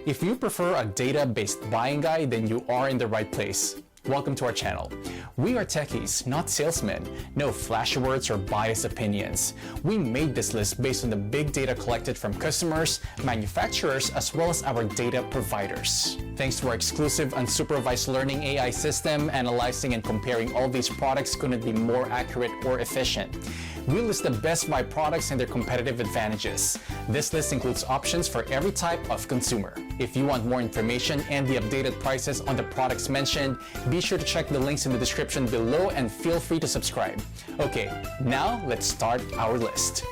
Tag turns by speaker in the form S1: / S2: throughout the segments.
S1: If you prefer a data-based buying guide, then you are in the right place. Welcome to our channel. We are techies, not salesmen. No flashy words or biased opinions. We made this list based on the big data collected from customers, manufacturers, as well as our data providers. Thanks to our exclusive unsupervised learning AI system, analyzing and comparing all these products couldn't be more accurate or efficient. We list the best buy products and their competitive advantages. This list includes options for every type of consumer. If you want more information and the updated prices on the products mentioned, be sure to check the links in the description below and feel free to subscribe. Okay, now let's start our list.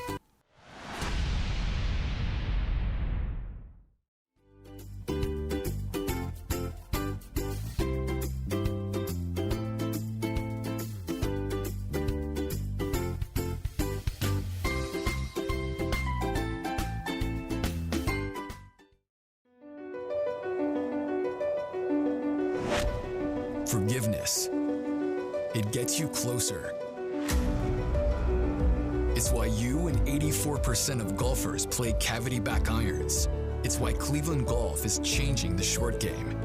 S2: Forgiveness. It gets you closer. It's why you and 84% of golfers play cavity back irons. It's why Cleveland Golf is changing the short game.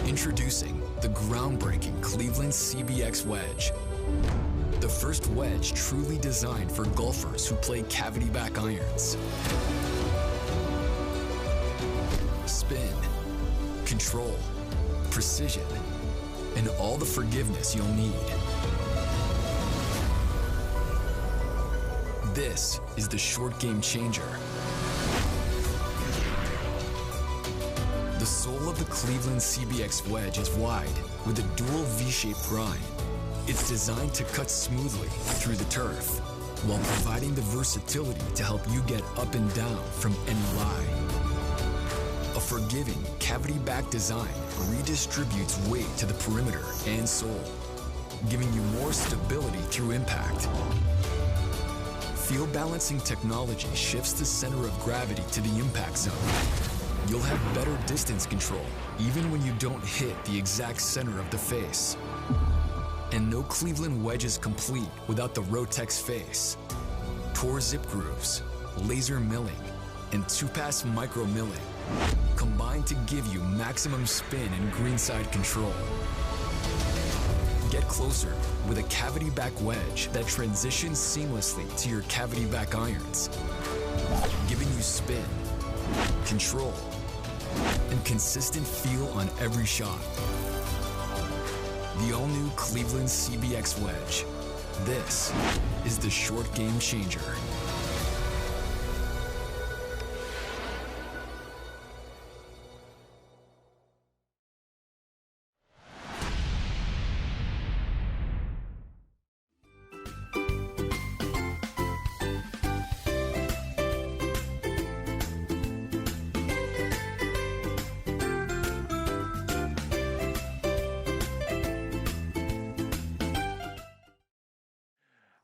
S2: Introducing the groundbreaking Cleveland CBX Wedge. The first wedge truly designed for golfers who play cavity back irons. Spin, control, precision, and all the forgiveness you'll need. This is the short game changer. The sole of the Cleveland CBX Wedge is wide with a dual V-shaped grind. It's designed to cut smoothly through the turf while providing the versatility to help you get up and down from any lie. A forgiving, cavity-back design redistributes weight to the perimeter and sole, giving you more stability through impact. Field balancing technology shifts the center of gravity to the impact zone. You'll have better distance control, even when you don't hit the exact center of the face. And no Cleveland wedge is complete without the Rotex face. Tor zip grooves, laser milling, and 2-pass micro milling combine to give you maximum spin and greenside control. Get closer with a cavity back wedge that transitions seamlessly to your cavity back irons, giving you spin, control, and consistent feel on every shot. The all-new Cleveland CBX Wedge. This is the short game changer.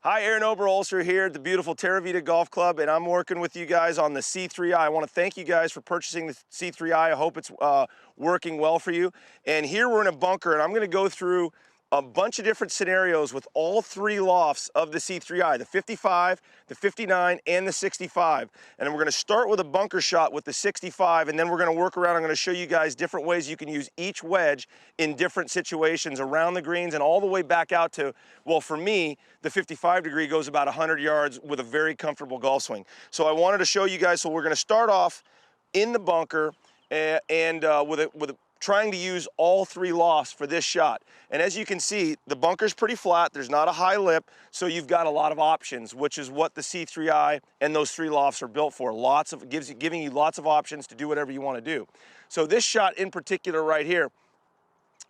S3: Hi, Aaron Oberholzer here at the beautiful Terra Vita Golf Club, and I'm working with you guys on the C3i. I want to thank you guys for purchasing the C3i. I hope it's working well for you. And here we're in a bunker, and I'm going to go through a bunch of different scenarios with all three lofts of the C3i, the 55, the 59, and the 65. And we're going to start with a bunker shot with the 65, and then we're going to work around. I'm going to show you guys different ways you can use each wedge in different situations around the greens and all the way back out to, well, for me, the 55 degree goes about 100 yards with a very comfortable golf swing. So I wanted to show you guys, so we're going to start off in the bunker with trying to use all three lofts for this shot. And as you can see, the bunker's pretty flat, there's not a high lip, so you've got a lot of options, which is what the C3i and those three lofts are built for. Giving you lots of options to do whatever you want to do. So this shot in particular right here,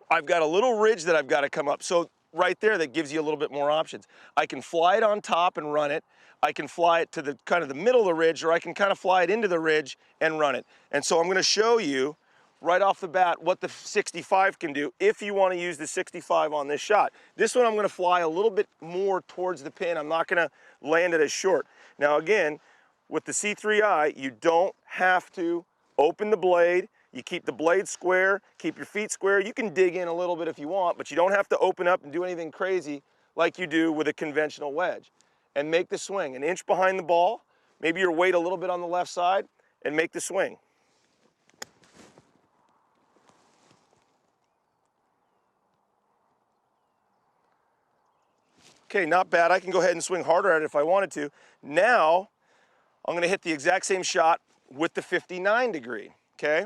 S3: I've got a little ridge that I've got to come up. So right there, that gives you a little bit more options. I can fly it on top and run it. I can fly it to the kind of the middle of the ridge, or I can kind of fly it into the ridge and run it. And so I'm going to show you right off the bat what the 65 can do if you want to use the 65 on this shot. This one I'm going to fly a little bit more towards the pin. I'm not going to land it as short. Now again, with the C3i, you don't have to open the blade. You keep the blade square, keep your feet square. You can dig in a little bit if you want, but you don't have to open up and do anything crazy like you do with a conventional wedge. And make the swing an inch behind the ball, maybe your weight a little bit on the left side, and make the swing. Okay, not bad. I can go ahead and swing harder at it if I wanted to. Now, I'm gonna hit the exact same shot with the 59 degree, okay?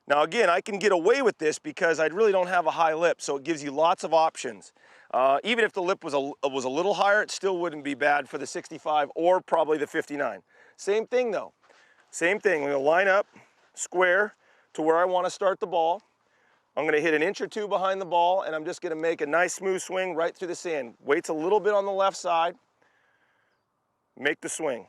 S3: Now again, I can get away with this because I really don't have a high lip, so it gives you lots of options. Even if the lip was a little higher, it still wouldn't be bad for the 65 or probably the 59. Same thing though, same thing. I'm gonna line up square to where I wanna start the ball. I'm gonna hit an inch or two behind the ball, and I'm just gonna make a nice smooth swing right through the sand. Waits a little bit on the left side, make the swing.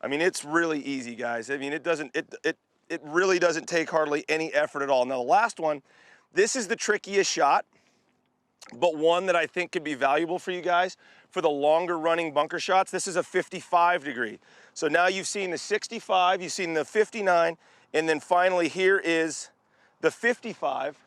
S3: I mean, it's really easy, guys. I mean, it really doesn't take hardly any effort at all. Now, the last one, this is the trickiest shot, but one that I think could be valuable for you guys for the longer running bunker shots. This is a 55 degree. So now you've seen the 65, you've seen the 59, and then finally here is the 55.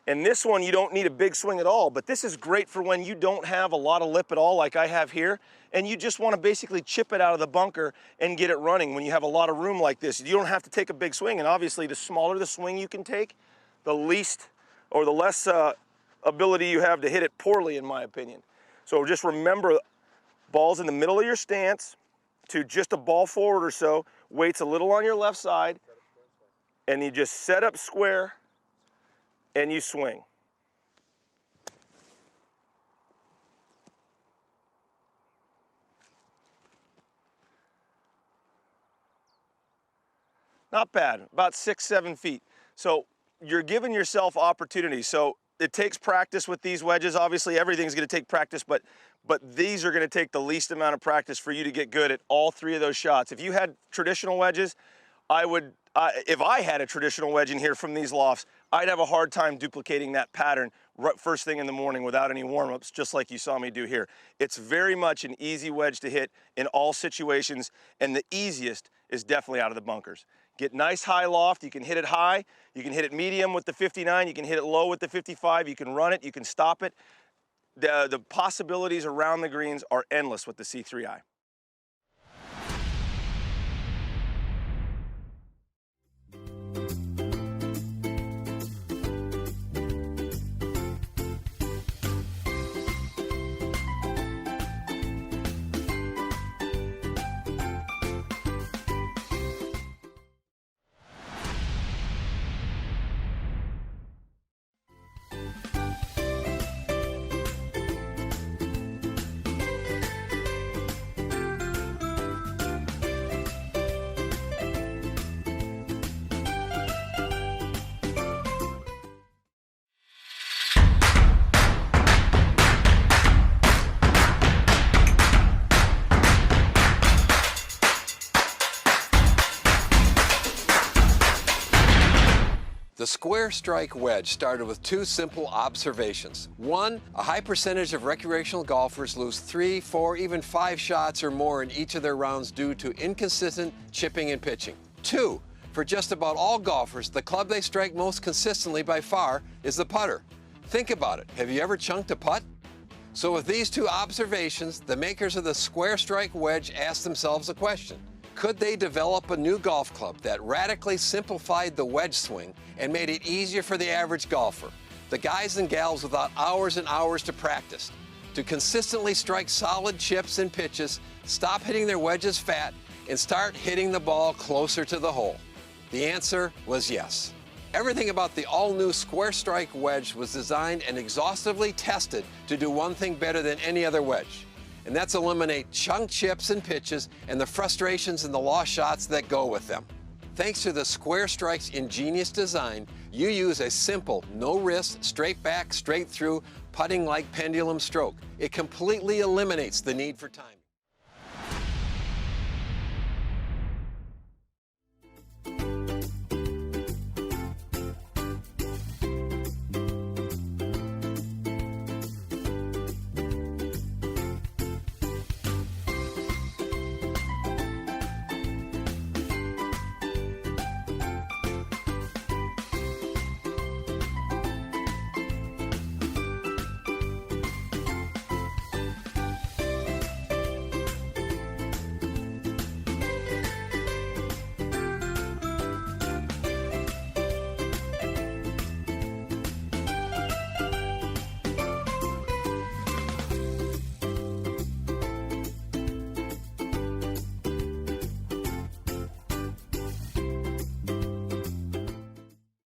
S3: And this one, you don't need a big swing at all, but this is great for when you don't have a lot of lip at all like I have here, and you just want to basically chip it out of the bunker and get it running. When you have a lot of room like this, you don't have to take a big swing, and obviously the smaller the swing you can take, the least or the less ability you have to hit it poorly, in my opinion. So just remember, ball's in the middle of your stance to just a ball forward or so, weights a little on your left side, and you just set up square and you swing. Not bad, about 6-7 feet. So you're giving yourself opportunity. So it takes practice with these wedges. Obviously everything's gonna take practice, but these are gonna take the least amount of practice for you to get good at all three of those shots. If you had traditional wedges, if I had a traditional wedge in here from these lofts, I'd have a hard time duplicating that pattern right first thing in the morning without any warm-ups, just like you saw me do here. It's very much an easy wedge to hit in all situations, and the easiest is definitely out of the bunkers. Get nice high loft, you can hit it high, you can hit it medium with the 59, you can hit it low with the 55, you can run it, you can stop it. The possibilities around the greens are endless with the C3i.
S4: The square strike wedge started with two simple observations. One, a high percentage of recreational golfers lose 3, 4, even 5 shots or more in each of their rounds due to inconsistent chipping and pitching. Two, for just about all golfers, the club they strike most consistently by far is the putter. Think about it. Have you ever chunked a putt? So with these two observations, the makers of the square strike wedge asked themselves a question. Could they develop a new golf club that radically simplified the wedge swing and made it easier for the average golfer, the guys and gals without hours and hours to practice, to consistently strike solid chips and pitches, stop hitting their wedges fat, and start hitting the ball closer to the hole? The answer was yes. Everything about the all-new square strike wedge was designed and exhaustively tested to do one thing better than any other wedge, and that's eliminate chunk chips and pitches and the frustrations and the lost shots that go with them. Thanks to the Square Strike's ingenious design, you use a simple, no-wrist, straight back, straight through, putting-like pendulum stroke. It completely eliminates the need for time.